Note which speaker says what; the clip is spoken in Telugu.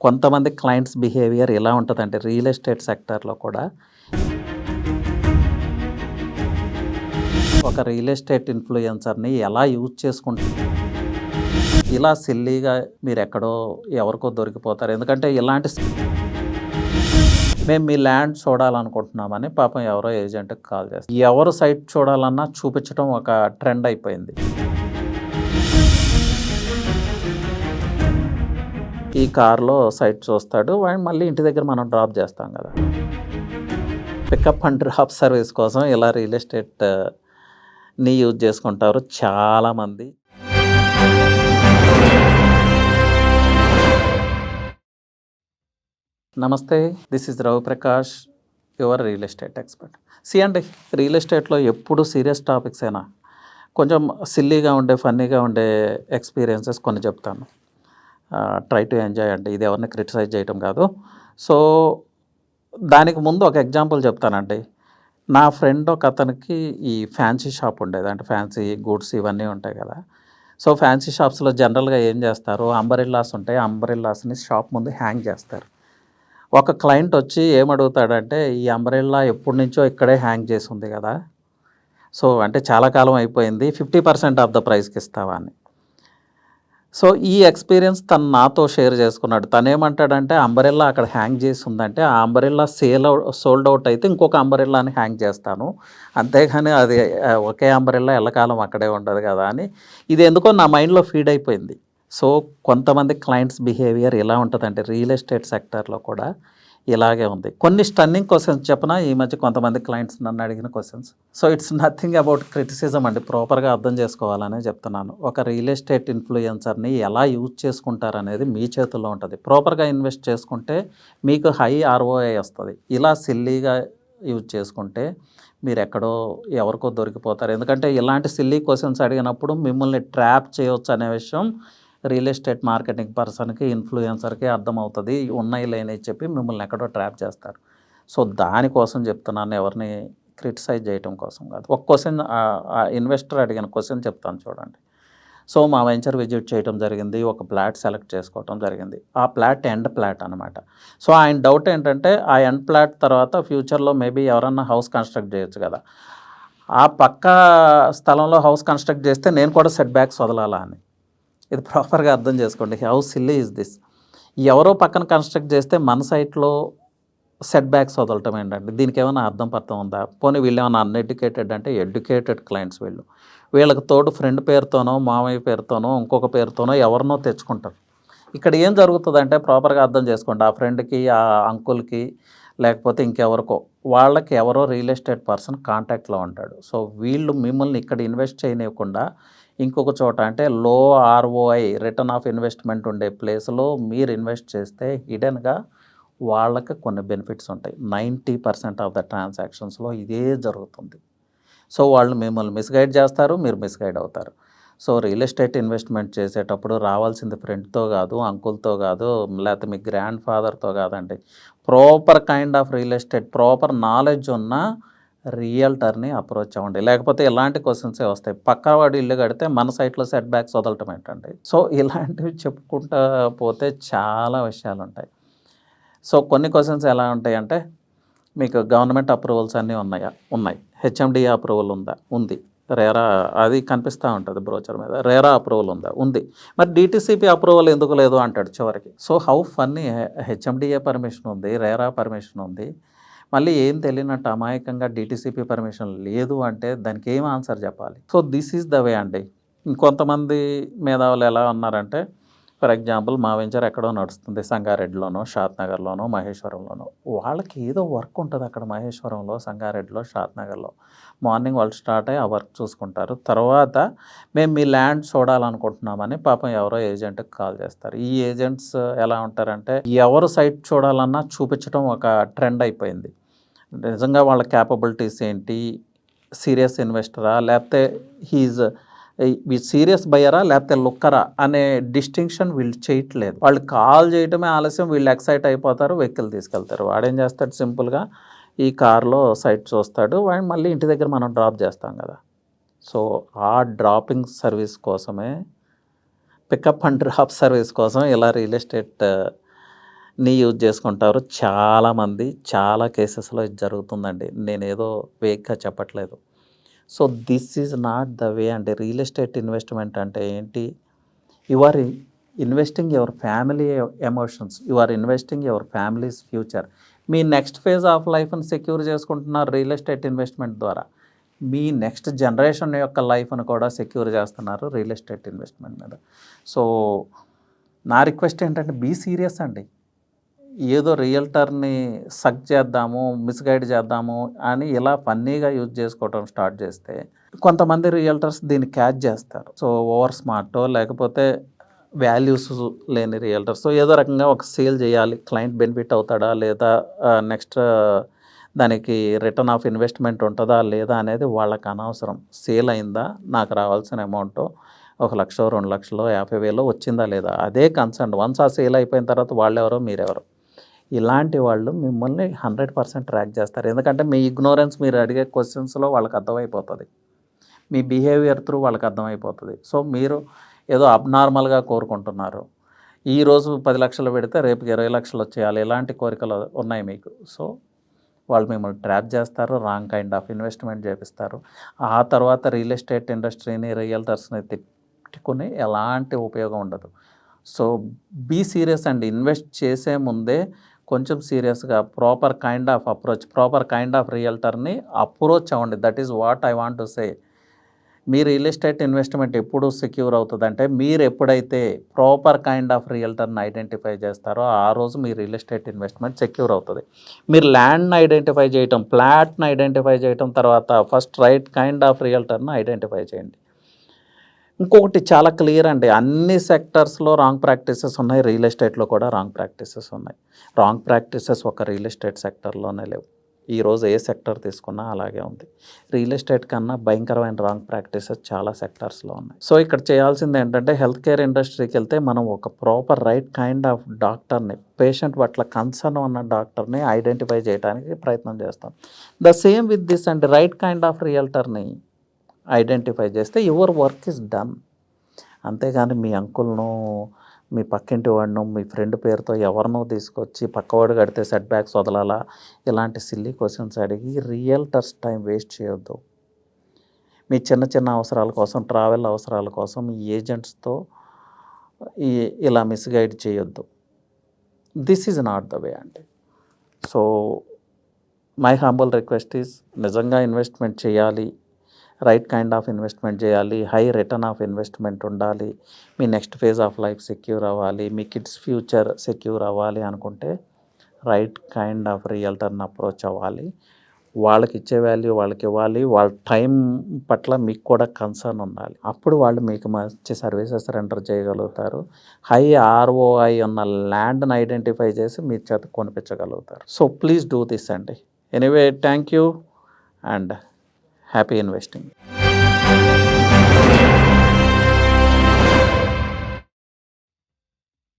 Speaker 1: కొంతమంది క్లయింట్స్ బిహేవియర్ ఎలా ఉంటదంటే రియల్ ఎస్టేట్ సెక్టార్‌లో కూడా ఒక రియల్ ఎస్టేట్ ఇన్‌ఫ్లుయెన్సర్‌ని ఎలా యూజ్ ఇలా సిల్లీగా మీరెక్కడో ఎవరికో దొరికిపోతారు. ఎందుకంటే మేము మీ ల్యాండ్ చూడాలనుకుంటున్నామని పాపం ఎవరో ఏజెంట్‌కి కాల్ చేస్తారు. ఎవరు సైట్ చూడాలన్నా చూపించడం ఒక ట్రెండ్ అయిపోయింది. ఈ కార్‌లో సైట్ చూస్తాడు. వాడిని మళ్ళీ ఇంటి దగ్గర మనం డ్రాప్ చేస్తాం కదా! పికప్ అండ్ డ్రాప్ సర్వీస్ కోసం ఇలా రియల్ ఎస్టేట్‌ని యూజ్ చేసుకుంటారు చాలామంది. నమస్తే. This is Ravi Prakash, your real estate expert. అండి, రియల్ ఎస్టేట్‌లో ఎప్పుడు సీరియస్ టాపిక్సేనా, కొంచెం సిల్లీగా ఉండే, ఫన్నీగా ఉండే ఎక్స్‌పీరియన్సెస్ కొన్ని చెప్తాను. ట్రై టు ఎంజాయ్ అండి. ఇది ఎవరిని క్రిటిసైజ్ చేయటం కాదు. సో, దానికి ముందు ఒక ఎగ్జాంపుల్ చెప్తానండి. నా ఫ్రెండ్ ఒకతనికి ఈ ఫ్యాన్సీ షాప్ ఉండేది. అంటే ఫ్యాన్సీ గూడ్స్ ఇవన్నీ ఉంటాయి కదా! సో, ఫ్యాన్సీ షాప్స్‌లో జనరల్‌గా ఏం చేస్తారు, అంబ్రెల్లాస్ ఉంటాయి. అంబ్రెల్లాస్‌ని షాప్ ముందు హ్యాంగ్ చేస్తారు. ఒక క్లయింట్ వచ్చి ఏమడుగుతాడంటే, ఈ అంబ్రెల్లా ఎప్పటినుంచో ఇక్కడే హ్యాంగ్ చేసి ఉంది కదా! సో, అంటే చాలా కాలం అయిపోయింది. 50% ఆఫ్ ద ప్రైస్‌కి ఇస్తావా అని. సో, ఈ ఎక్స్‌పీరియన్స్ తను నాతో షేర్ చేసుకున్నాడు. తనేమంటాడంటే, అంబ్రెల్లా అక్కడ హ్యాంగ్ చేసి ఉందంటే, ఆ అంబ్రెల్లా సోల్డ్ అవుట్ అయితే ఇంకొక అంబ్రెల్లాని హ్యాంగ్ చేస్తాను. అంతేగాని అది ఒకే అంబ్రెల్లా ఎల్లకాలం అక్కడే ఉండదు కదా అని, ఇది ఎందుకో నా మైండ్‌లో ఫీడ్ అయిపోయింది. సో, కొంతమంది క్లయింట్స్ బిహేవియర్ ఎలా ఉంటదంటే రియల్ ఎస్టేట్ సెక్టార్‌లో కూడా ఇలాగే ఉంది. కొన్ని స్టన్నింగ్ క్వెషన్స్ చెప్పనా? ఈ మధ్య కొంతమంది క్లయింట్స్ నన్ను అడిగిన questions. So, it's nothing about criticism అండి. ప్రాపర్‌గా అర్థం చేసుకోవాలనే చెప్తున్నాను. ఒక రియల్ ఎస్టేట్ ఇన్‌ఫ్లుయెన్సర్‌ని ఎలా యూజ్ చేసుకుంటారనేది మీ చేతుల్లో ఉంటది. ప్రాపర్‌గా ఇన్వెస్ట్ చేసుకుంటే మీకు హై ఆర్‌ఓఐ వస్తది. ఇలా సిల్లీగా యూజ్ చేసుకుంటే మీరెక్కడో ఎవరికో దొరికిపోతారు. ఎందుకంటే ఇలాంటి సిల్లీ క్వెషన్స్ అడిగినప్పుడు మిమ్మల్ని ట్రాప్ చేయొచ్చు అనే విషయం రియల్ ఎస్టేట్ మార్కెటింగ్ పర్సన్‌కి, ఇన్‌ఫ్లుయెన్సర్‌కి అర్థమవుతది. ఉన్నాయి లేనివి చెప్పి మిమ్మల్ని ఎక్కడో ట్రాప్ చేస్తారు. సో, దానికోసం చెప్తున్నాను, ఎవరిని క్రిటిసైజ్ చేయటం కోసం కాదు. ఒక క్వెషన్ ఇన్వెస్టర్ అడిగిన క్వెషన్ చెప్తాను చూడండి. సో, మా వెంచర్ విజిట్ చేయటం జరిగింది. ఒక ప్లాట్ సెలెక్ట్ చేసుకోవటం జరిగింది. ఆ ప్లాట్ ఎండ్ ప్లాట్ అనమాట. సో, ఆయన డౌట్ ఏంటంటే, ఆ ఎండ్ ప్లాట్ తర్వాత ఫ్యూచర్‌లో మేబీ ఎవరన్నా హౌస్ కన్‌స్ట్రక్ట్ చేయొచ్చు కదా! ఆ పక్క స్థలంలో హౌస్ కన్‌స్ట్రక్ట్ చేస్తే నేను కూడా సెట్ బ్యాక్స్ వదలాలా అని. ఇది ప్రాపర్‌గా అర్థం చేసుకోండి. How silly is this? ఎవరో పక్కన కన్‌స్ట్రక్ట్ చేస్తే మన సైట్‌లో సెట్ బ్యాక్స్ వదలటం ఏంటండి? దీనికేమన్నా అర్థం పర్థం ఉందా? పోనీ వీళ్ళేమన్నా అన్‌ఎడ్యుకేటెడ్ అంటే ఎడ్యుకేటెడ్ క్లయింట్స్ వీళ్ళు. వీళ్ళకి తోడు ఫ్రెండ్ పేరుతోనో, మామయ్య పేరుతోనో, ఇంకొక పేరుతోనో ఎవరినో తెచ్చుకుంటారు. ఇక్కడ ఏం జరుగుతదంటే ప్రాపర్‌గా అర్థం చేసుకోండి. ఆ ఫ్రెండ్‌కి, ఆ అంకుల్‌కి లేకపోతే ఇంకెవరికో, వాళ్ళకి ఎవరో రియల్ ఎస్టేట్ పర్సన్ కాంటాక్ట్‌లో ఉంటాడు. సో, వీళ్ళు మిమ్మల్ని ఇక్కడ ఇన్వెస్ట్ చేయనివ్వకుండా ఇంకొక చోట, అంటే లో ఆర్ఓఐ, రిటర్న్ ఆఫ్ ఇన్వెస్ట్‌మెంట్ ఉండే ప్లేస్‌లో మీరు ఇన్వెస్ట్ చేస్తే హిడెన్‌గా వాళ్ళకి కొన్ని బెనిఫిట్స్ ఉంటాయి. 90% ఆఫ్ ద ట్రాన్సాక్షన్స్‌లో ఇదే జరుగుతుంది. సో, వాళ్ళు మిమ్మల్ని మిస్‌గైడ్ చేస్తారు. మీరు మిస్‌గైడ్ అవుతారు. సో, రియల్ ఎస్టేట్ ఇన్వెస్ట్‌మెంట్ చేసేటప్పుడు రావాల్సింది ఫ్రెండ్‌తో కాదు, అంకుల్‌తో కాదు, లేకపోతే మీ గ్రాండ్ ఫాదర్‌తో కాదండి. Proper kind of real estate, proper knowledge ఉన్న రియల్టర్‌ని అప్రోచ్ అవ్వండి. లేకపోతే ఇలాంటి క్వెషన్సే వస్తాయి. పక్కవాడు ఇల్లు కడితే మన సైట్‌లో సెట్ బ్యాక్స్ వదలటం ఏంటండి? సో, ఇలాంటివి చెప్పుకుంటా పోతే చాలా విషయాలుంటాయి. సో, కొన్ని క్వెషన్స్ ఎలా ఉంటాయంటే, మీకు గవర్నమెంట్ అప్రూవల్స్ అన్నీ ఉన్నాయా? ఉన్నాయి. హెచ్ఎండిఏ అప్రూవల్ ఉందా? ఉంది. రెరా అది కనిపిస్తా ఉంటది బ్రోచర్ మీద. రెరా అప్రూవల్ ఉందా? ఉంది. మరి డీటీసీపీ అప్రూవల్ ఎందుకు లేదు అంటాడు చివరికి. So, how funny, HMDA permission ఉంది, రెరా పర్మిషన్ ఉంది. మళ్ళీ ఏం తెలియనట్టు అమాయకంగా డీటీసీపీ పర్మిషన్ లేదు అంటే దానికి ఏం ఆన్సర్ చెప్పాలి? So, this is the way అండి. ఇంకొంతమంది మేధావులు ఎలా ఉన్నారంటే, ఫర్ ఎగ్జాంపుల్ మా వెంచర్ ఎక్కడో నడుస్తుంది. సంగారెడ్డిలోనో, షాద్‌నగర్‌లోనో, మహేశ్వరంలోనో. వాళ్ళకి ఏదో వర్క్ ఉంటది అక్కడ మహేశ్వరంలో, సంగారెడ్డిలో, షాద్‌నగర్‌లో. మార్నింగ్ వాళ్ళు స్టార్ట్ అయ్యి ఆ వర్క్ చూసుకుంటారు. తర్వాత మేము మీ ల్యాండ్ చూడాలనుకుంటున్నామని పాపం ఎవరో ఏజెంట్‌కి కాల్ చేస్తారు. ఈ ఏజెంట్స్ ఎలా ఉంటారంటే, ఎవరు సైట్ చూడాలన్నా చూపించడం ఒక ట్రెండ్ అయిపోయింది. నిజంగా వాళ్ళ క్యాపబిలిటీస్ ఏంటి? సీరియస్ ఇన్వెస్టరా? లేకపోతే హి ఈజ్ సీరియస్ బయ్యరా? లేకపోతే లుక్కరా? అనే డిస్టింక్షన్ వీళ్ళు చేయట్లేదు. వాళ్ళు కాల్ చేయటమే ఆలస్యం, వీళ్ళు ఎక్సైట్ అయిపోతారు, వెహికల్ తీసుకెళ్తారు. వాడేం చేస్తాడు, సింపుల్‌గా ఈ కార్‌లో సైట్ చూస్తాడు. వాడిని మళ్ళీ ఇంటి దగ్గర మనం డ్రాప్ చేస్తాం కదా! సో, ఆ డ్రాపింగ్ సర్వీస్ కోసమే, పికప్ అండ్ డ్రాప్ సర్వీస్ కోసం ఇలా రియల్ ఎస్టేట్ యూజ్ చేసుకుంటారు చాలామంది. చాలా కేసెస్‌లో ఇది జరుగుతుందండి. నేనేదో వేగ్‌గా చెప్పట్లేదు. So, this is not the way అండి. రియల్ ఎస్టేట్ ఇన్వెస్ట్‌మెంట్ అంటే ఏంటి? You are investing your family emotions. You are investing your family's future. మీ నెక్స్ట్ ఫేజ్ ఆఫ్ లైఫ్‌ని సెక్యూర్ చేసుకుంటున్నారు రియల్ ఎస్టేట్ ఇన్వెస్ట్‌మెంట్ ద్వారా. మీ నెక్స్ట్ జనరేషన్ యొక్క లైఫ్‌ని కూడా సెక్యూర్ చేస్తున్నారు రియల్ ఎస్టేట్ ఇన్వెస్ట్‌మెంట్ మీద. సో, నా రిక్వెస్ట్ ఏంటంటే బీ సీరియస్ అండి. ఏదో రియల్టర్‌ని సగ్ చేద్దాము, మిస్‌గైడ్ చేద్దాము అని ఇలా ఫన్నీగా యూజ్ చేసుకోవటం స్టార్ట్ చేస్తే, కొంతమంది రియల్టర్స్ దీన్ని క్యాచ్ చేస్తారు. సో, ఓవర్ స్మార్టో లేకపోతే వాల్యూస్ లేని రియల్టర్స్. సో, ఏదో రకంగా ఒక సేల్ చేయాలి. క్లయింట్ బెనిఫిట్ అవుతాడా? లేదా నెక్స్ట్ దానికి రిటర్న్ ఆఫ్ ఇన్వెస్ట్‌మెంట్ ఉంటదా? లేదా? అనేది వాళ్ళకి అనవసరం. సేల్ అయిందా? నాకు రావాల్సిన అమౌంటో 1,00,000 2,00,000 50,000 వచ్చిందా? లేదా? అదే కన్సర్న్. వన్స్ ఆ సేల్ అయిపోయిన తర్వాత వాళ్ళెవరో మీరెవరో. ఇలాంటి వాళ్ళు మిమ్మల్ని 100% ట్రాక్ చేస్తారు. ఎందుకంటే మీ ఇగ్నోరెన్స్ మీరు అడిగే క్వెషన్స్‌లో వాళ్ళకి అర్థమైపోతది. మీ బిహేవియర్ త్రూ వాళ్ళకి అర్థమైపోతది. సో, మీరు ఏదో అబ్‌నార్మల్‌గా కోరుకుంటున్నారు. ఈరోజు 10,00,000 పెడితే రేపుకి 20,00,000 వచ్చేయాలి. ఇలాంటి కోరికలు ఉన్నాయి మీకు. సో, వాళ్ళు మిమ్మల్ని ట్రాప్ చేస్తారు. రాంగ్ కైండ్ ఆఫ్ ఇన్వెస్ట్‌మెంట్ చేపిస్తారు. ఆ తర్వాత రియల్ ఎస్టేట్ ఇండస్ట్రీని, రియల్టర్స్‌ని తిట్టుకుని ఎలాంటి ఉపయోగం ఉండదు. సో, బీ సీరియస్ అండి. ఇన్వెస్ట్ చేసే ముందే కొంచెం సీరియస్‌గా proper kind of approach, proper kind of రియల్టర్‌ని అప్రోచ్ అవ్వండి. That is what I want to say. మీ రియల్ ఎస్టేట్ ఇన్వెస్ట్‌మెంట్ ఎప్పుడు సెక్యూర్ అవుతదంటే, మీరెప్పుడైతే ప్రాపర్ కైండ్ ఆఫ్ రియల్టర్‌ని ఐడెంటిఫై చేస్తారో, ఆ రోజు మీ రియల్ ఎస్టేట్ ఇన్వెస్ట్‌మెంట్ సెక్యూర్ అవుతది. మీరు ల్యాండ్‌ని ఐడెంటిఫై చేయటం, ఫ్లాట్‌ని ఐడెంటిఫై చేయటం, తర్వాత ఫస్ట్ రైట్ కైండ్ ఆఫ్ రియల్టర్‌ని ఐడెంటిఫై చేయండి. ఇంకొకటి చాలా క్లియర్ అండి. అన్ని సెక్టర్స్‌లో రాంగ్ ప్రాక్టీసెస్ ఉన్నాయి. రియల్ ఎస్టేట్‌లో కూడా రాంగ్ ప్రాక్టీసెస్ ఉన్నాయి. రాంగ్ ప్రాక్టీసెస్ ఒక రియల్ ఎస్టేట్ సెక్టర్‌లోనే లేవు. ఈరోజు ఏ సెక్టర్ తీసుకున్నా అలాగే ఉంది. రియల్ ఎస్టేట్ కన్నా భయంకరమైన రాంగ్ ప్రాక్టీసెస్ చాలా సెక్టార్స్‌లో ఉన్నాయి. సో, ఇక్కడ చేయాల్సింది ఏంటంటే హెల్త్ కేర్ ఇండస్ట్రీకెళ్తే మనం ఒక ప్రాపర్ రైట్ కైండ్ ఆఫ్ డాక్టర్‌ని, పేషెంట్ పట్ల కన్సర్న్ ఉన్న డాక్టర్‌ని ఐడెంటిఫై చేయడానికి ప్రయత్నం చేస్తాం. ద సేమ్ విత్ దిస్ అండి. రైట్ కైండ్ ఆఫ్ రియల్టర్‌ని ఐడెంటిఫై చేస్తే యువర్ వర్క్ ఈస్ డన్. అంతేగాని మీ అంకుల్‌నో, మీ పక్కింటి వాడినో, మీ ఫ్రెండ్ పేరుతో ఎవరినో తీసుకొచ్చి పక్కవాడు కడితే సెట్ బ్యాక్స్ వదలాలా? ఇలాంటి సిల్లీ క్వెషన్స్ అడిగి రియల్టర్స్ టైం వేస్ట్ చేయొద్దు. మీ చిన్న చిన్న అవసరాల కోసం, ట్రావెల్ అవసరాల కోసం మీ ఏజెంట్స్‌తో ఈ ఇలా మిస్‌గైడ్ చేయొద్దు. This is not the way అండి. So, my humble request is నిజంగా ఇన్వెస్ట్‌మెంట్ చేయాలి. రైట్ కైండ్ ఆఫ్ ఇన్వెస్ట్‌మెంట్ చేయాలి. హై రిటర్న్ ఆఫ్ ఇన్వెస్ట్‌మెంట్ ఉండాలి. మీ next phase of life secure అవ్వాలి. మీ కిడ్స్ ఫ్యూచర్ సెక్యూర్ అవ్వాలి అనుకుంటే రైట్ కైండ్ ఆఫ్ రియల్టర్‌ని అప్రోచ్ అవ్వాలి. వాళ్ళకి ఇచ్చే వాల్యూ వాళ్ళకివ్వాలి. వాళ్ళ టైం పట్ల మీకు కూడా కన్సర్న్ ఉండాలి. అప్పుడు వాళ్ళు మీకు మంచి సర్వీసెస్ రెండర్ చేయగలుగుతారు. హై ఆర్ఓఐ ఉన్న ల్యాండ్‌ని ఐడెంటిఫై చేసి మీ చేత కొనిపించగలుగుతారు. సో, ప్లీజ్ డూ దిస్ అండి. Anyway thank you and happy investing.